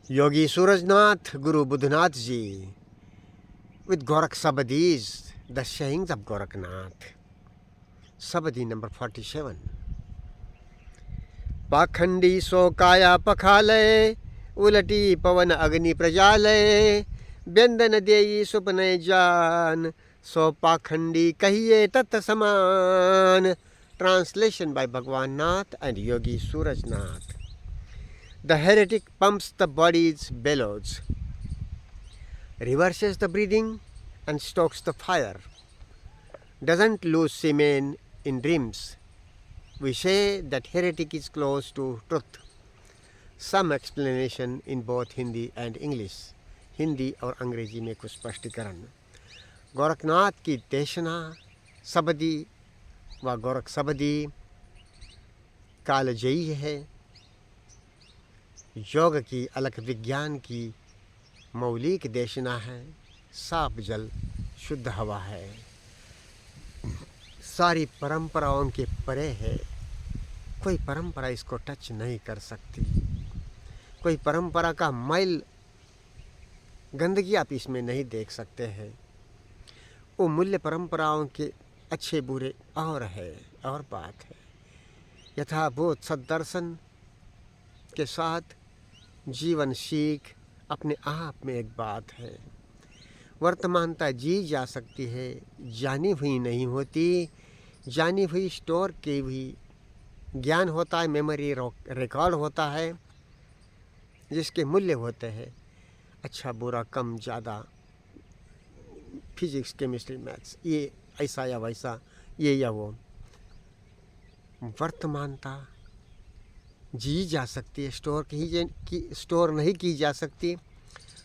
Yogi Surajnath, Guru Buddhanath Ji, with Gorakh Sabadis, the sayings of Gorakhnath. Sabadi number 47. पाखंडी सो काया पखालय, उलटी पवन अग्नि प्रजालय, व्यंदन देई सुपने जान, सो पाखंडी कहिए तत्समान. Translation by Bhagwan Nath and Yogi Surajnath. The heretic pumps the body's bellows, reverses the breathing and stokes the fire, doesn't lose semen in dreams. We say that heretic is close to truth. Some explanation in both Hindi and English. Hindi और अंग्रेजी में कुछ स्पष्टीकरण. गोरखनाथ की देशना सबदी व गोरख सबदी कालजयी है. योग की अलग विज्ञान की मौलिक देशना है. साफ जल शुद्ध हवा है. सारी परंपराओं के परे है. कोई परंपरा इसको टच नहीं कर सकती. कोई परंपरा का मैल गंदगी आप इसमें नहीं देख सकते हैं. वो मूल्य परंपराओं के अच्छे बुरे और है और बात है. यथाभूत सदर्शन के साथ जीवन सीख अपने आप में एक बात है. वर्तमानता जी जा सकती है, जानी हुई नहीं होती. जानी हुई स्टोर की हुई ज्ञान होता है, मेमोरी रिकॉर्ड होता है, जिसके मूल्य होते हैं अच्छा बुरा कम ज़्यादा, फिजिक्स केमिस्ट्री मैथ्स, ये ऐसा या वैसा, ये या वो. वर्तमानता जी जा सकती है, स्टोर नहीं की जा सकती.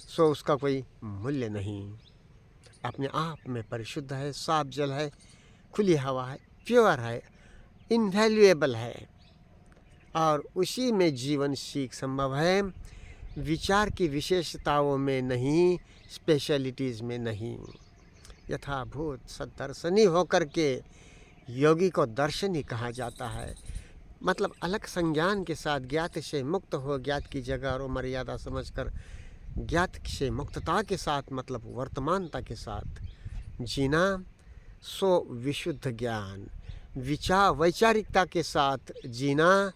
सो उसका कोई मूल्य नहीं. अपने आप में परिशुद्ध है, साफ जल है, खुली हवा है, प्योर है, इनवैल्यूएबल है और उसी में जीवन सीख संभव है. विचार की विशेषताओं में नहीं, स्पेशलिटीज़ में नहीं. यथाभूत सदर्शनी होकर के योगी को दर्शनी कहा जाता है. मतलब अलग संज्ञान के साथ ज्ञात से मुक्त हो, ज्ञात की जगह और मर्यादा समझकर ज्ञात से मुक्तता के साथ, मतलब वर्तमानता के साथ जीना. सो विशुद्ध ज्ञान. वैचारिकता के साथ जीना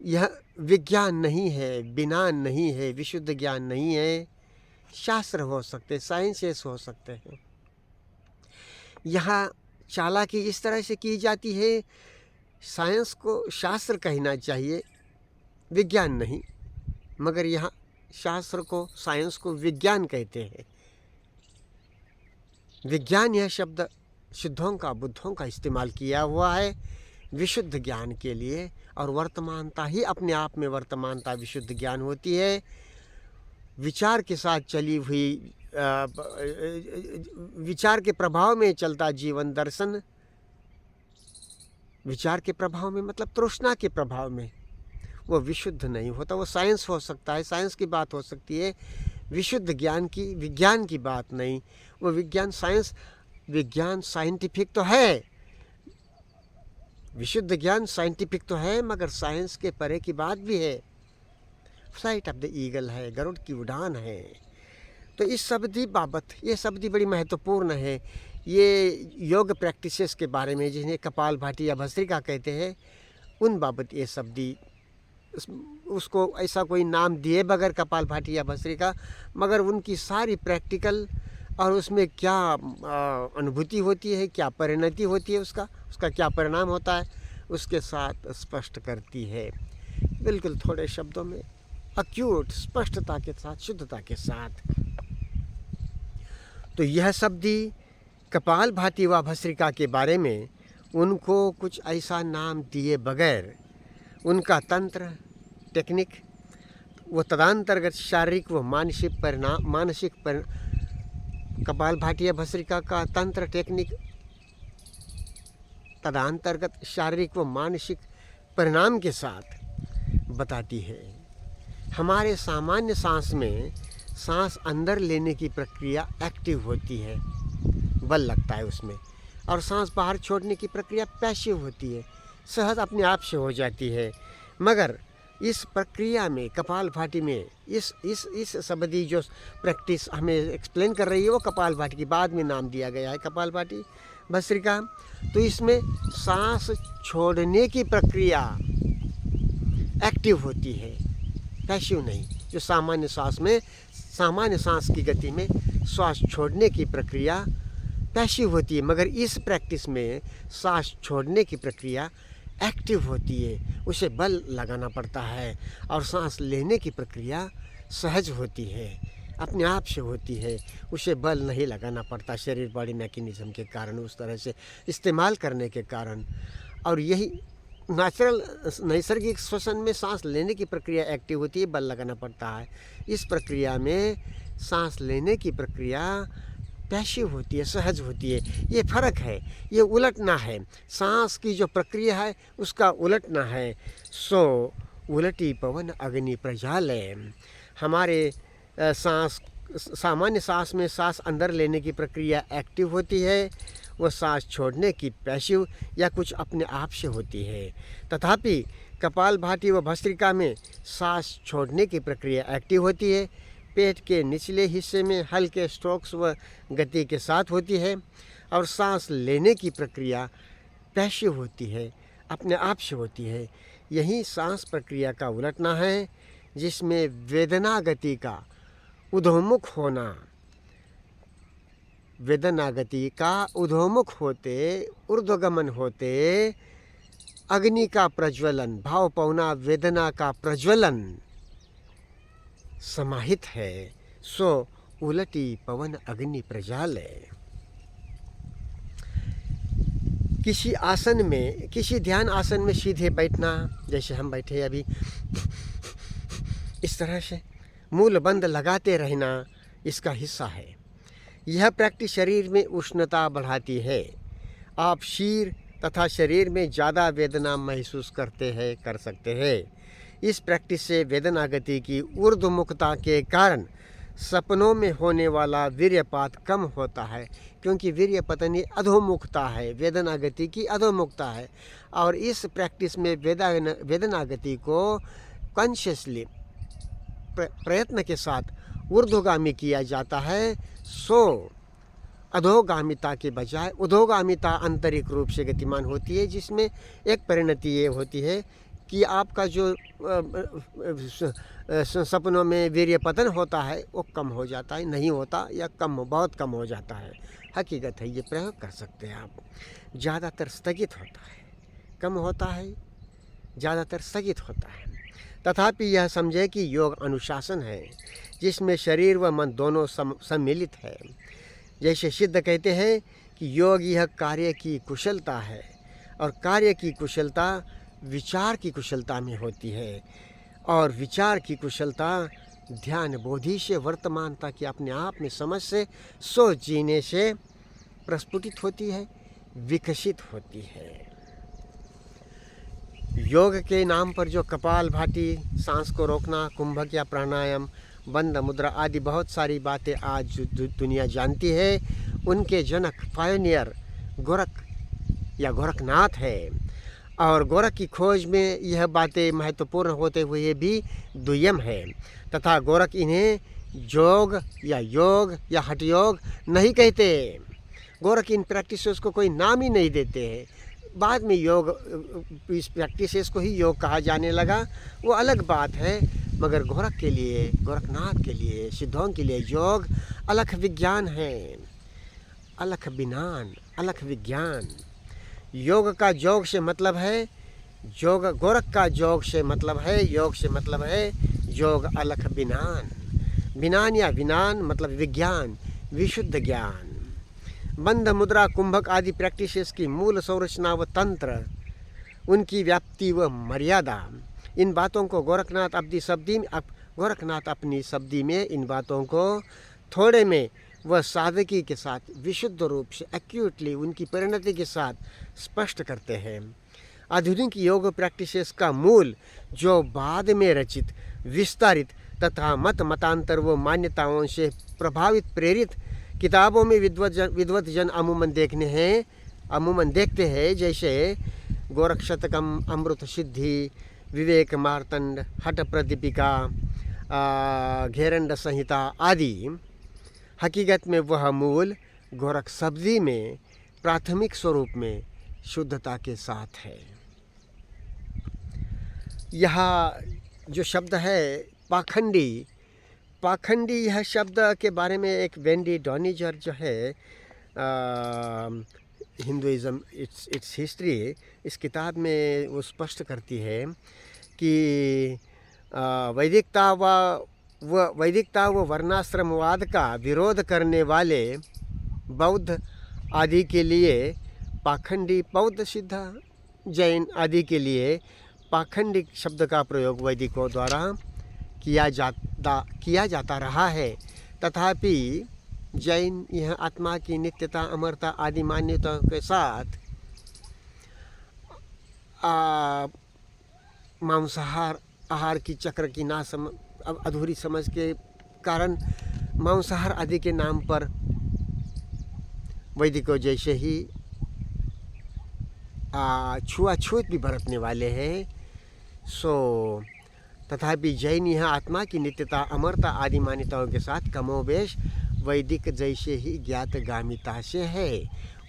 यह विज्ञान नहीं है, विज्ञान नहीं है, विशुद्ध ज्ञान नहीं है. शास्त्र हो सकते, साइंसेस हो सकते हैं. यहाँ चालाकी इस तरह से की जाती है, साइंस को शास्त्र कहना चाहिए, विज्ञान नहीं. मगर यहाँ शास्त्र को, साइंस को विज्ञान कहते हैं. विज्ञान यह शब्द सिद्धों का, बुद्धों का इस्तेमाल किया हुआ है विशुद्ध ज्ञान के लिए. और वर्तमानता ही अपने आप में वर्तमानता विशुद्ध ज्ञान होती है. विचार के साथ चली हुई, विचार के प्रभाव में चलता जीवन दर्शन, विचार के प्रभाव में मतलब तृष्णा के प्रभाव में, वो विशुद्ध नहीं होता. वो साइंस हो सकता है, साइंस की बात हो सकती है, विशुद्ध ज्ञान की, विज्ञान की बात नहीं. वो विज्ञान, साइंस, विज्ञान साइंटिफिक तो है, विशुद्ध ज्ञान साइंटिफिक तो है, मगर साइंस के परे की बात भी है. फ्लाइट ऑफ द ईगल है, गरुड़ की उड़ान है. तो इस शब्दी बाबत, ये शब्दी बड़ी महत्वपूर्ण है. ये योग प्रैक्टिसेस के बारे में, जिन्हें कपालभाति या भस्त्रिका कहते हैं, उन बाबत ये शब्दी, उसको ऐसा कोई नाम दिए बगैर कपालभाति या भस्त्रिका, मगर उनकी सारी प्रैक्टिकल और उसमें क्या अनुभूति होती है, क्या परिणति होती है, उसका क्या परिणाम होता है, उसके साथ स्पष्ट करती है. बिल्कुल थोड़े शब्दों में, अक्यूट, स्पष्टता के साथ, शुद्धता के साथ. तो यह शब्दी कपालभाति व भस्त्रिका के बारे में उनको कुछ ऐसा नाम दिए बगैर उनका तंत्र, टेक्निक, वो तदांतर्गत शारीरिक व मानसिक कपालभाति या भस्त्रिका का तंत्र, टेक्निक तदांतर्गत शारीरिक व मानसिक परिणाम के साथ बताती है. हमारे सामान्य सांस में सांस अंदर लेने की प्रक्रिया एक्टिव होती है, बल लगता है उसमें, और सांस बाहर छोड़ने की प्रक्रिया पैसिव होती है, सहज अपने आप से हो जाती है. मगर इस प्रक्रिया में कपालभाति में इस संबंधी जो प्रैक्टिस हमें एक्सप्लेन कर रही है वो कपालभाति की बाद में नाम दिया गया है कपालभाति भस्त्रिका। तो इसमें सांस छोड़ने की प्रक्रिया एक्टिव होती है, पैसिव नहीं। जो सामान्य सांस की गति में श्वास छोड़ने की प्रक्रिया पैसिव होती है, मगर इस प्रैक्टिस में सांस छोड़ने की प्रक्रिया एक्टिव होती है, उसे बल लगाना पड़ता है। और सांस लेने की प्रक्रिया सहज होती है, अपने आप से होती है, उसे बल नहीं लगाना पड़ता शरीर बॉडी मैकेनिज्म के कारण, उस तरह से इस्तेमाल करने के कारण। और यही नैसर्गिक श्वसन में सांस लेने की प्रक्रिया एक्टिव होती है, बल लगाना पड़ता है। इस प्रक्रिया में सांस लेने की प्रक्रिया पैसिव होती है, सहज होती है। ये फ़र्क है, ये उलटना है, सांस की जो प्रक्रिया है उसका उलटना है। सो उलटी पवन अग्नि प्रज्वालय। हमारे सामान्य सांस में सांस अंदर लेने की प्रक्रिया एक्टिव होती है, वो सांस छोड़ने की पैसिव या कुछ अपने आप से होती है। तथापि कपालभाति व भस्त्रिका में सांस छोड़ने की प्रक्रिया एक्टिव होती है, पेट के निचले हिस्से में हल्के स्ट्रोक्स व गति के साथ होती है। और सांस लेने की प्रक्रिया पैसिव होती है, अपने आप से होती है। यही सांस प्रक्रिया का उलटना है, जिसमें वेदना गति का उधोमुख होना, वेदना गति का उधोमुख होते, ऊर्ध्वगमन होते अग्नि का प्रज्वलन, भाव पौना वेदना का प्रज्वलन समाहित है। सो उलटी पवन अग्नि प्रज्वालय। किसी आसन में, किसी ध्यान आसन में सीधे बैठना, जैसे हम बैठे अभी, इस तरह से मूल बंद लगाते रहना इसका हिस्सा है। यह प्रैक्टिस शरीर में उष्णता बढ़ाती है। आप सिर तथा शरीर में ज़्यादा वेदना महसूस कर सकते हैं। इस प्रैक्टिस से वेदना गति की ऊर्ध्वमुखता के कारण सपनों में होने वाला वीर्यपात कम होता है, क्योंकि वीर्यपतन अधोमुखता है, वेदना गति की अधोमुखता है। और इस प्रैक्टिस में वेदना गति को कॉन्शियसली प्रयत्न के साथ ऊर्ध्वगामी किया जाता है। सो अधोगामिता के बजाय उधोगामिता आंतरिक रूप से गतिमान होती है, जिसमें एक परिणति ये होती है कि आपका जो सपनों में वीर्य पतन होता है वो कम हो जाता है, नहीं होता या बहुत कम हो जाता है। हकीकत है, ये प्रयोग कर सकते हैं आप। ज़्यादातर स्थगित होता है, कम होता है, ज़्यादातर स्थगित होता है। तथापि यह समझे कि योग अनुशासन है, जिसमें शरीर व मन दोनों सम्मिलित है। जैसे सिद्ध कहते हैं कि योग यह कार्य की कुशलता है, और कार्य की कुशलता विचार की कुशलता में होती है, और विचार की कुशलता ध्यान बोधि से, वर्तमानता की अपने आप में समझ से, सोच जीने से प्रस्फुटित होती है, विकसित होती है। योग के नाम पर जो कपालभाति, सांस को रोकना, कुंभक या प्राणायाम, बंद मुद्रा आदि बहुत सारी बातें आज दुनिया जानती है, उनके जनक पायनियर गोरख या गोरखनाथ है। और गोरख की खोज में यह बातें महत्वपूर्ण होते हुए भी दुय्यम है, तथा गोरख इन्हें योग या हठ योग नहीं कहते। गोरख इन प्रैक्टिसेस को कोई नाम ही नहीं देते हैं। बाद में योग, इस प्रैक्टिसेस को ही योग कहा जाने लगा, वो अलग बात है। मगर गोरख के लिए, गोरखनाथ के लिए, सिद्धों के लिए योग अलख विज्ञान है, अलख विज्ञान, अलख विज्ञान। योग का जोग से मतलब है योग, गोरख का जोग से मतलब है, योग से मतलब है योग अलख विज्ञान। विज्ञान या विज्ञान मतलब विज्ञान, विशुद्ध ज्ञान। बंध मुद्रा, कुंभक आदि प्रैक्टिसेस की मूल संरचना व तंत्र, उनकी व्याप्ति व मर्यादा, इन बातों को गोरखनाथ अपनी शब्दी में इन बातों को थोड़े में वह साधकी के साथ विशुद्ध रूप से एक्यूटली उनकी परिणति के साथ स्पष्ट करते हैं। आधुनिक योग प्रैक्टिसेस का मूल, जो बाद में रचित, विस्तारित तथा मतांतर व मान्यताओं से प्रभावित प्रेरित किताबों में विद्वत जन अमूमन देखते हैं, जैसे गोरख शतकम, अमृत सिद्धि, विवेक मार्तंड, हठ प्रदीपिका, घेरंड संहिता आदि हकीकत में वह मूल गोरख शब्दी में प्राथमिक स्वरूप में शुद्धता के साथ है। यह जो शब्द है पाखंडी, पाखंडी यह शब्द के बारे में एक वेंडी डॉनिजर जो है हिंदुइज़्म इट्स हिस्ट्री, इस किताब में वो स्पष्ट करती है कि वैदिकता व वर्णाश्रमवाद का विरोध करने वाले बौद्ध आदि के लिए पाखंडी, बौद्ध सिद्ध जैन आदि के लिए पाखंडी शब्द का प्रयोग वैदिकों द्वारा किया जाता रहा है। तथापि जैन यह आत्मा की नित्यता, अमरता आदि मान्यताओं के साथ मांसाहार आहार की चक्र की अधूरी समझ के कारण मांसाहार आदि के नाम पर वैदिकों जैसे ही छुआछूत भी बरतने वाले हैं। तथापि जैन यह आत्मा की नित्यता, अमरता आदि मान्यताओं के साथ कमोबेश वैदिक जैसे ही ज्ञातगामिता से है।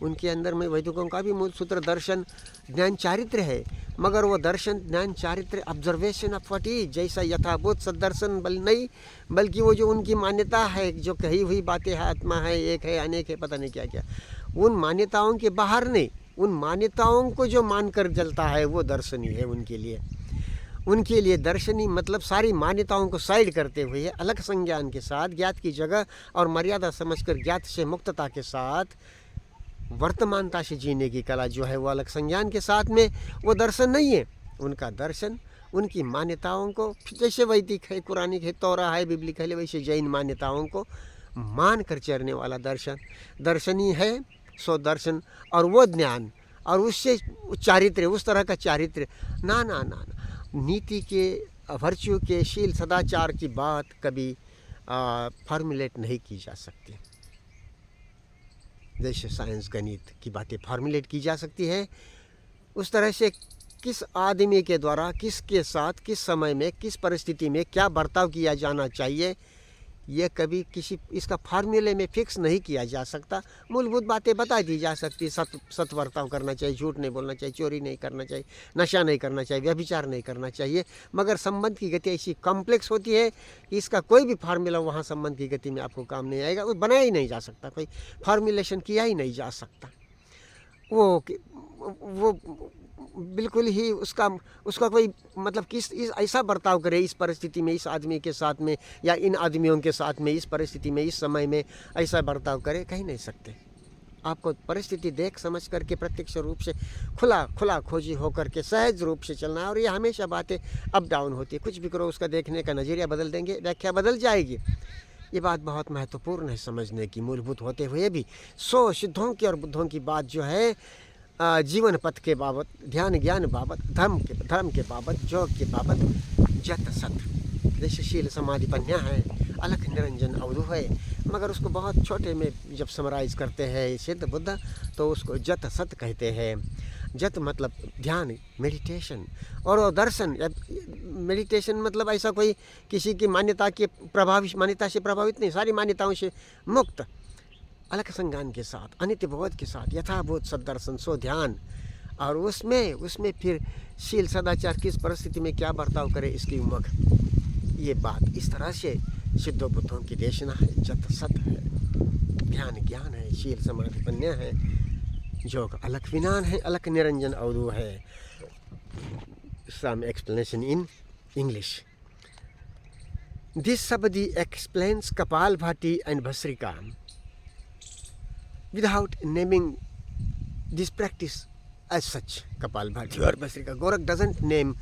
उनके अंदर में वैदिकों का भी मूल सूत्र दर्शन, ज्ञान, चारित्र है, मगर वो दर्शन, ज्ञान, चारित्र ऑब्जर्वेशन ऑफ व्हाट इज, जैसा यथाभूत सदर्शन नहीं, बल्कि वो जो उनकी मान्यता है, जो कही हुई बातें है, आत्मा है, एक है, अनेक है, पता नहीं क्या क्या, उन मान्यताओं के बाहर नहीं, उन मान्यताओं को जो मानकर चलता है वो दर्शनी है उनके लिए। उनके लिए दर्शनी मतलब सारी मान्यताओं को साइड करते हुए अलग संज्ञान के साथ, ज्ञात की जगह और मर्यादा समझकर ज्ञात से मुक्तता के साथ वर्तमानता से जीने की कला जो है वो अलग संज्ञान के साथ में, वो दर्शन नहीं है। उनका दर्शन उनकी मान्यताओं को, जैसे वैदिक है, कुरानिक है, तौरा है, बिब्लिक है, वैसे जैन मान्यताओं को मान कर चलने वाला दर्शन दर्शनी है। सो दर्शन और वो ज्ञान और उससे चारित्र्य, उस तरह का चारित्र्य ना ना ना ना नीति के, वर्च्यू के, शील सदाचार की बात कभी फॉर्मुलेट नहीं की जा सकती। जैसे साइंस गणित की बातें फॉर्मुलेट की जा सकती है, उस तरह से किस आदमी के द्वारा, किसके साथ, किस समय में, किस परिस्थिति में क्या बर्ताव किया जाना चाहिए, ये कभी किसी इसका फार्मूले में फिक्स नहीं किया जा सकता। मूलभूत बातें बता दी जा सकती, सत बर्ताव करना चाहिए, झूठ नहीं बोलना चाहिए, चोरी नहीं करना चाहिए, नशा नहीं करना चाहिए, व्यभिचार नहीं करना चाहिए। मगर संबंध की गति ऐसी कॉम्प्लेक्स होती है कि इसका कोई भी फार्मूला वहाँ संबंध की गति में आपको काम नहीं आएगा, वो बनाया ही नहीं जा सकता, कोई फार्मूलेशन किया ही नहीं जा सकता। वो बिल्कुल ही उसका कोई मतलब ऐसा बर्ताव करे इस परिस्थिति में, इस आदमी के साथ में, या इन आदमियों के साथ में, इस परिस्थिति में, इस समय में ऐसा बर्ताव करे, कहीं नहीं सकते। आपको परिस्थिति देख समझ करके प्रत्यक्ष रूप से खुला खोजी होकर के सहज रूप से चलना है। और ये हमेशा बातें अप डाउन होती है, कुछ भी करो उसका देखने का नज़रिया बदल देंगे, व्याख्या बदल जाएगी। ये बात बहुत महत्वपूर्ण है समझने की, मूलभूत होते हुए भी। सिद्धों की और बुद्धों की बात जो है जीवन पथ के बाबत, ध्यान ज्ञान बाबत, धर्म के बाबत, योग के बाबत, जत सत, जैसे शील समाधि पन्या है, अलख निरंजन अवधु है, मगर उसको बहुत छोटे में जब समराइज करते हैं सिद्ध बुद्ध, तो उसको जत सत कहते हैं। जत मतलब ध्यान, मेडिटेशन, और वो दर्शन। मेडिटेशन मतलब ऐसा कोई किसी की मान्यता से प्रभावित नहीं, सारी मान्यताओं से मुक्त, अलग संज्ञान के साथ, अनित्य बोध के साथ, यथाभूत सदर्शन, सो ध्यान। और उसमें फिर शील सदाचार, किस परिस्थिति में क्या बर्ताव करे, इसकी उमंग। ये बात इस तरह से सिद्धों बुद्धों की देशना है। जत सत है, ध्यान ज्ञान है, शील समाधि पन्या है, योग अलख विनान है, अलख निरंजन अवधु है। Some explanation in English. This Sabadi explains Kapalbhati and Bhasrika without naming this practice as such. Kapalbhati or Bhasrika. Gorak doesn't name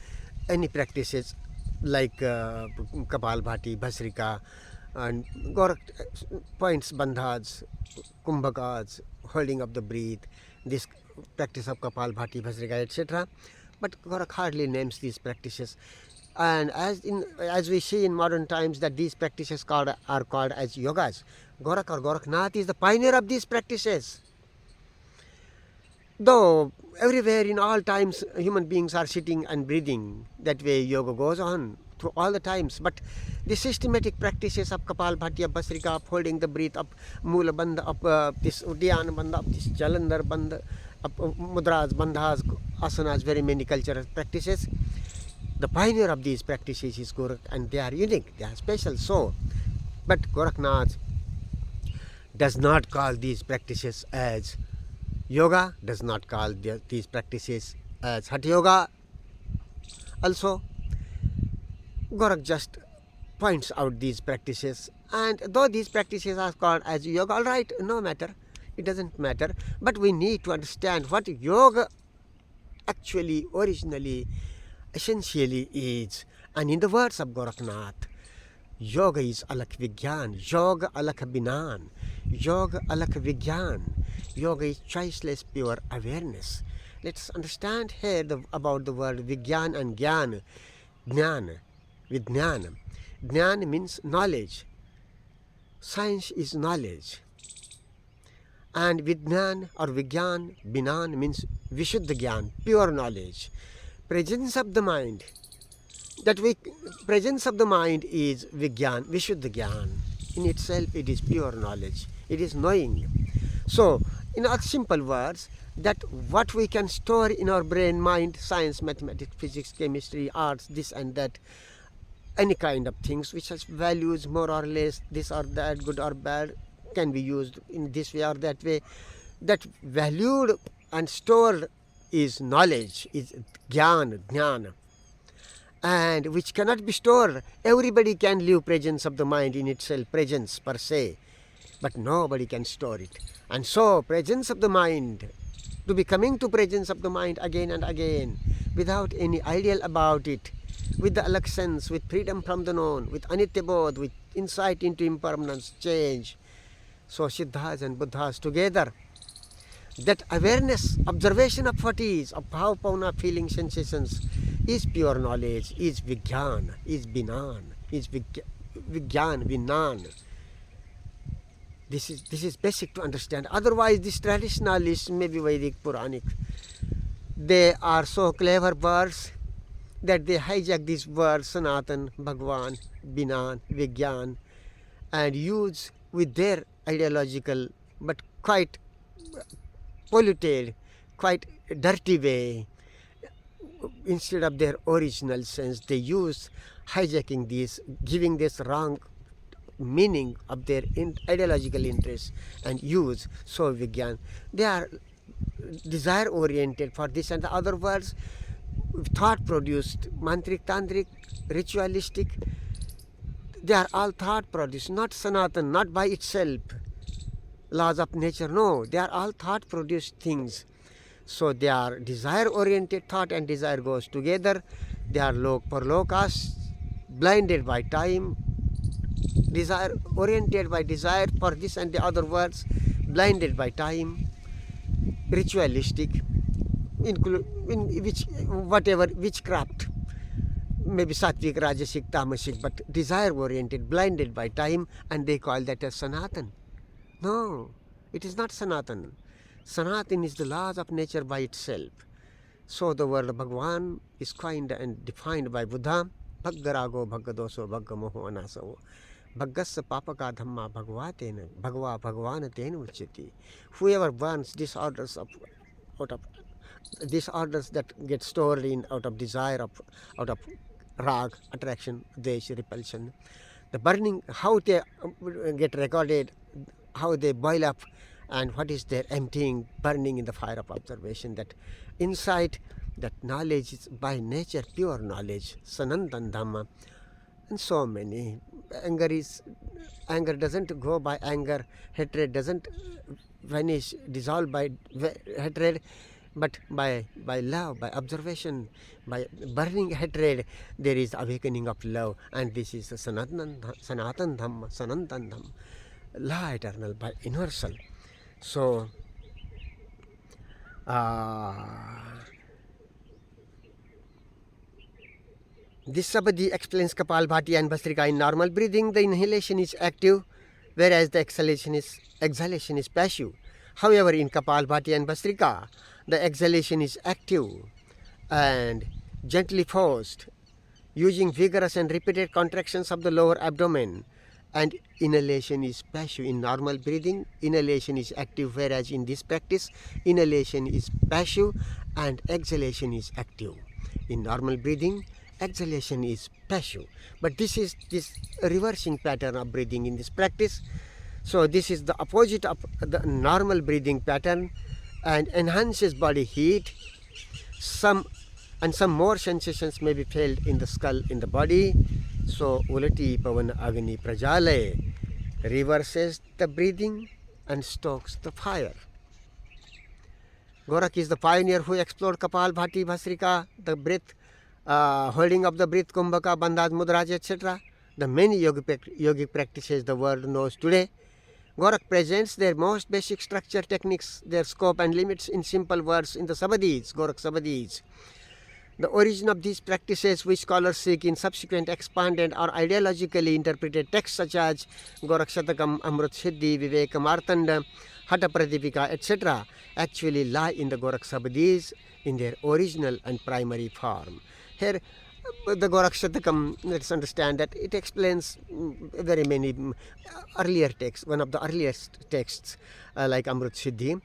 any practices like Kapalbhati, Bhasrika, and Gorak points bandhas, kumbhakas, holding of the breath, this practice of Kapalbhati, Bhasrika, etc. But Gorak hardly names these practices. And as we see in modern times that these practices are called as yogas, Gorak or Goraknath is the pioneer of these practices. Though everywhere in all times human beings are sitting and breathing, that way yoga goes on through all the times. But the systematic practices of Kapalbhati, of Bhastrika, of holding the breath, of Mula Bandha, of this Uddiyana Bandha, of this Jalandhar Bandha, of Mudras, Bandhas, Asanas, very many cultural practices. The pioneer of these practices is Gorakh, and they are unique, they are special. So, but Gorakhnath does not call these practices as yoga, does not call these practices as Hatha Yoga. Also, Gorakh just points out these practices, and though these practices are called as yoga, all right, no matter, it doesn't matter. But we need to understand what yoga actually, originally, essentially is. And in the words of Gorakhnath, yoga is alakh vigyan, yoga alakh binan, yoga alakh vigyan. Yoga is choiceless pure awareness. Let's understand here about the word vigyan and gyan. Jnana, vijnana. Jnana means knowledge. Science is knowledge. And vijnan or vigyan, binan means vishuddha gyan, pure knowledge. Presence of the mind. Presence of the mind is vigyan, vishuddha gyan. In itself it is pure knowledge. It is knowing. So, in other simple words, that what we can store in our brain, mind, science, mathematics, physics, chemistry, arts, this and that, any kind of things which has values more or less, this or that, good or bad, can be used in this way or that way. That valued and stored is knowledge, is jnana, jnana, and which cannot be stored. Everybody can live presence of the mind in itself, presence per se, but nobody can store it. And so presence of the mind, to be coming to presence of the mind again and again, without any ideal about it, with the alakh sense, with freedom from the known, with anitya bodh, with insight into impermanence, change. So Siddhas and Buddhas together, that awareness, observation of what is, of how Pauna feeling sensations, is pure knowledge, is Vigyan, is Binan, is Vigyan, Vinan. This is basic to understand. Otherwise, these traditionalists, maybe Vedic, Puranic, they are so clever words that they hijack these words, Sanatan, Bhagwan, Binan, Vigyan, and use with their ideological but quite polluted, quite dirty way. Instead of their original sense, they use hijacking this, giving this wrong meaning of their ideological interests and use. So Vigyan, they are desire oriented for this and the other words, thought produced, mantric, tantric, ritualistic. They are all thought produced, not Sanatan, not by itself, laws of nature, no, they are all thought produced things. So they are desire oriented, thought and desire goes together. They are parlokas, blinded by time, desire oriented by desire for this and the other words, blinded by time, ritualistic, in which whatever witchcraft, maybe sattvic, rajasic, tamasic, but desire oriented, blinded by time, and they call that as Sanatan. No, it is not Sanatan. Sanatan is the laws of nature by itself. So the word Bhagwan is coined and defined by Buddha. Bhaggarago, Bhaggadoso, Bhaggamoho, Anaso. Bhaggasya papaka dhamma bhagvatena, bhagva bhagvanatena uchyati. Whoever burns disorders that get stored in out of desire, out of rag, attraction, desh, repulsion, the burning, how they get recorded, how they boil up, and what is their emptying, burning in the fire of observation. That insight, that knowledge is by nature pure knowledge, Sanatan Dhamma, and so many. Anger doesn't go by anger, hatred doesn't vanish, dissolve by hatred, but by love, by observation, by burning hatred, there is awakening of love, and this is Sanatan Dhamma, Sanatan Dhamma, law eternal, by universal. So, this Sabadi explains Kapalbhati and Bhastrika. In normal breathing, the inhalation is active, whereas the exhalation is passive. However, in Kapalbhati and Bhastrika, The exhalation is active and gently forced, using vigorous and repeated contractions of the lower abdomen. And inhalation is passive. In normal breathing, inhalation is active, whereas in this practice, inhalation is passive and exhalation is active. In normal breathing, exhalation is passive. But this is this reversing pattern of breathing in this practice. So this is the opposite of the normal breathing pattern and enhances body heat. Some more sensations may be felt in the skull, in the body. So Ulati Pavan Agni Prajale reverses the breathing and stokes the fire. Gorak is the pioneer who explored Kapal Bhati Bhasrika, the breath, holding of the breath, Kumbhaka, Bandhas, Mudras, etc. The many yogic practices the world knows today. Gorak presents their most basic structure, techniques, their scope and limits in simple words in the Sabadis, Gorak Sabadis. The origin of these practices, which scholars seek in subsequent expanded or ideologically interpreted texts such as Gorakshatakam, Amrut Siddhi, Viveka Martanda, Hatha Pradipika, etc., actually lie in the Gorak Sabadis in their original and primary form. Here, the Gorakshatakam, let's understand that it explains very many earlier texts, one of the earliest texts like Amrut Siddhi.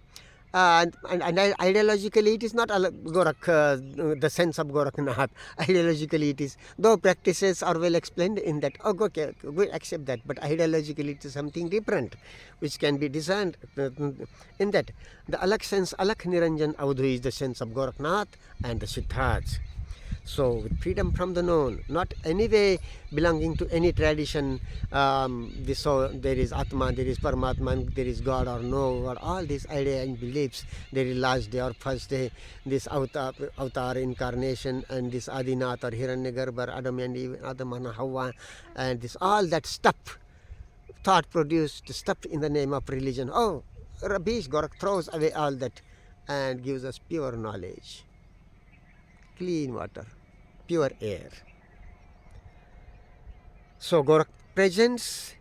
And ideologically it is not Gorak, the sense of Goraknath. Ideologically it is, though practices are well explained in that, okay, we accept that, but ideologically it is something different which can be discerned in that. The Alak sense, Alak Niranjan Avadhu is the sense of Goraknath and the Siddhas. So with freedom from the known, not any way belonging to any tradition, so there is Atma, there is Paramatma, there is God or no God, all these ideas and beliefs, there is last day or first day, this avatar incarnation, and this Adinath or Hiranyagarbha, Adam and Eve, Adam and Hawa, and this all that stuff, thought produced stuff in the name of religion. Oh, Rabish Gorak throws away all that and gives us pure knowledge, clean water, pure air. So Gorak presents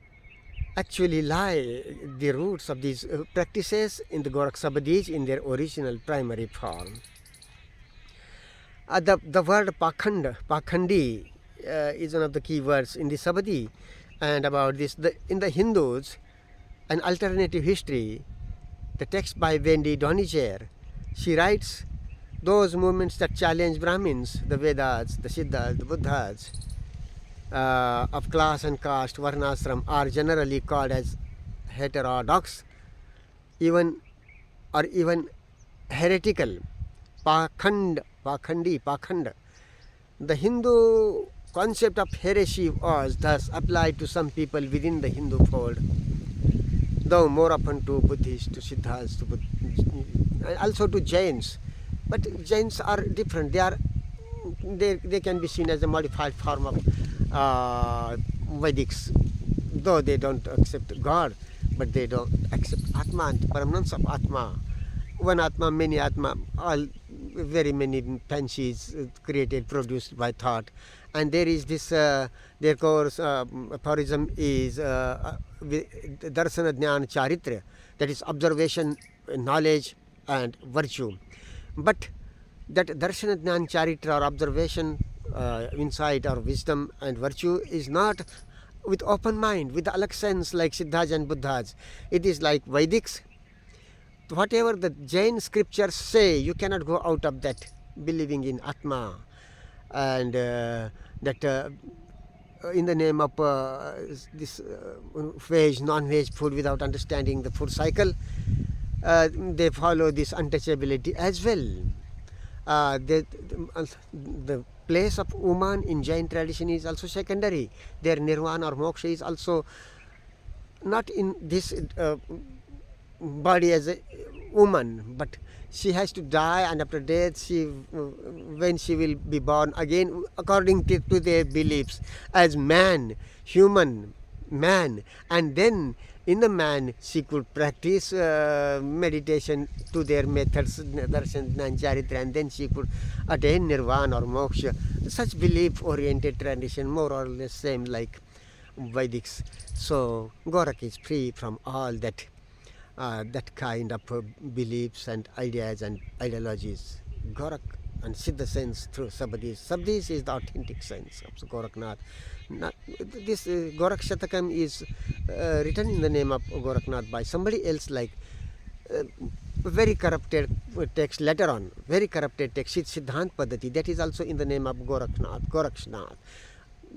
actually lie the roots of these practices in the Gorak Sabadis in their original primary form. The word Pakhandi is one of the key words in the Sabadi. And about this, in the Hindus, an alternative history, the text by Wendy Doniger, she writes, those movements that challenge Brahmins, the Vedas, the Siddhas, the Buddhas, of class and caste, Varnashram, are generally called as heterodox, even heretical, Pakhanda. The Hindu concept of heresy was thus applied to some people within the Hindu fold, though more often to Buddhists, to Siddhas, and also to Jains. But Jains are different. They can be seen as a modified form of Vedics, though they don't accept God, but they don't accept Atma and permanence of Atma. One Atma, many Atma, all very many fancies created, produced by thought. And there is this, their course, aphorism is Darshana Jnana Charitra, that is observation, knowledge and virtue. But that Darshana Jnana Charitra or observation, insight or wisdom and virtue is not with open mind, with the alak sense like Siddhas and Buddhas. It is like Vedics. Whatever the Jain scriptures say, you cannot go out of that believing in Atma and that in the name of this veg, non-veg food without understanding the food cycle, they follow this untouchability as well. The place of woman in Jain tradition is also secondary. Their nirvana or moksha is also not in this body as a woman, but she has to die, and after death when she will be born again according to their beliefs as man, human man, and then in the man she could practice meditation to their methods, darshan and charitra, and then she could attain nirvana or moksha. Such belief oriented tradition, more or less same like Vedics. So Gorak is free from all that that kind of beliefs and ideas and ideologies. Gorak and Siddha sense through Sabadis. Sabadis is the authentic sense of Goraknath. Not, this Gorak Shatakam is written in the name of Goraknath by somebody else, like very corrupted text later on, very corrupted text, Siddhant Padati, that is also in the name of Goraknath, Gorakshnath.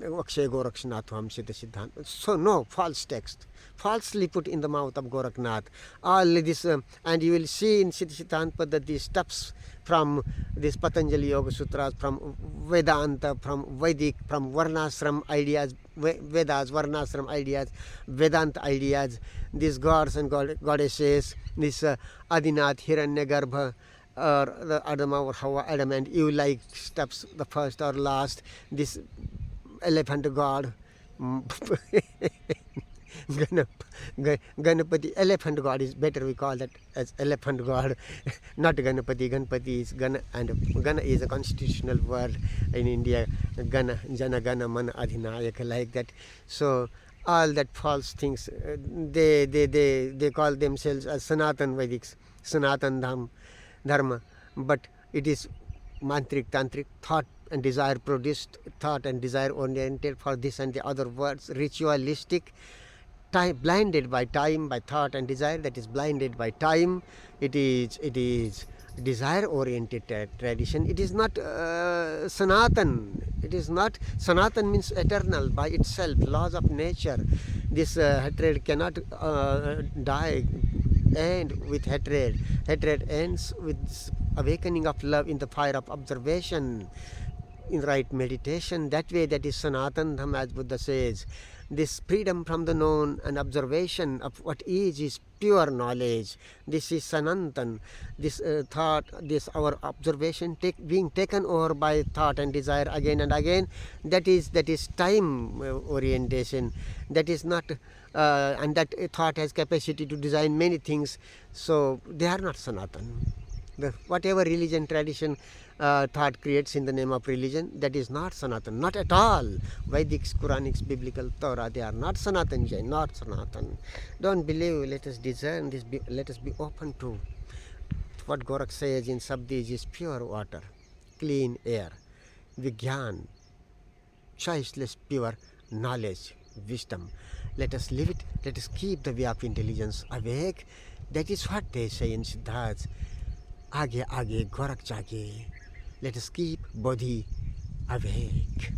Akshay Gorakshnath Hum Siddha Siddhant. So no, false text, falsely put in the mouth of Goraknath. All this, and you will see in Siddha Siddhant Padati stuffs from this Patanjali Yoga Sutras, from Vedanta, from Vedic, from Varnashram ideas, Vedas, Varnashram ideas, Vedanta ideas, these gods and goddesses, this Adinath, Hiranyagarbha, or the Adam or Hawa, Adam and Eve like stuffs, the first or last, this elephant god, Ganapati, elephant god is better, we call that as elephant god, not Ganapati. Ganapati is Gana, and Gana is a constitutional word in India, Gana, Jana Gana Mana Adhinayaka, like that. So all that false things, they call themselves as Sanatan Vedics, Sanatan Dharma, but it is mantric, tantric, thought and desire produced, thought and desire oriented for this and the other words, ritualistic, blinded by time, by thought and desire, that is blinded by time. It is desire oriented tradition. It is not Sanatan. It is not, Sanatan means eternal by itself, laws of nature. This hatred cannot die, end with hatred. Hatred ends with awakening of love in the fire of observation, in right meditation. That way, that is Sanatan Dham, as Buddha says. This freedom from the known and observation of what is pure knowledge. This is Sanatan. This thought, this our observation being taken over by thought and desire again and again. That is time orientation. That is not, and that thought has capacity to design many things. So they are not Sanatan. Whatever religion, tradition, thought creates in the name of religion, that is not Sanatan, not at all. Vedics, Quranics, Biblical, Torah, they are not Sanatan, Jain, not Sanatan. Don't believe, let us discern this, let us be open to what Gorak says in Sabdis is pure water, clean air, Vigyan, choiceless pure knowledge, wisdom. Let us live it, let us keep the way of intelligence awake. That is what they say in Siddharth. Aage, aage, Gorak jage. Let us keep body awake.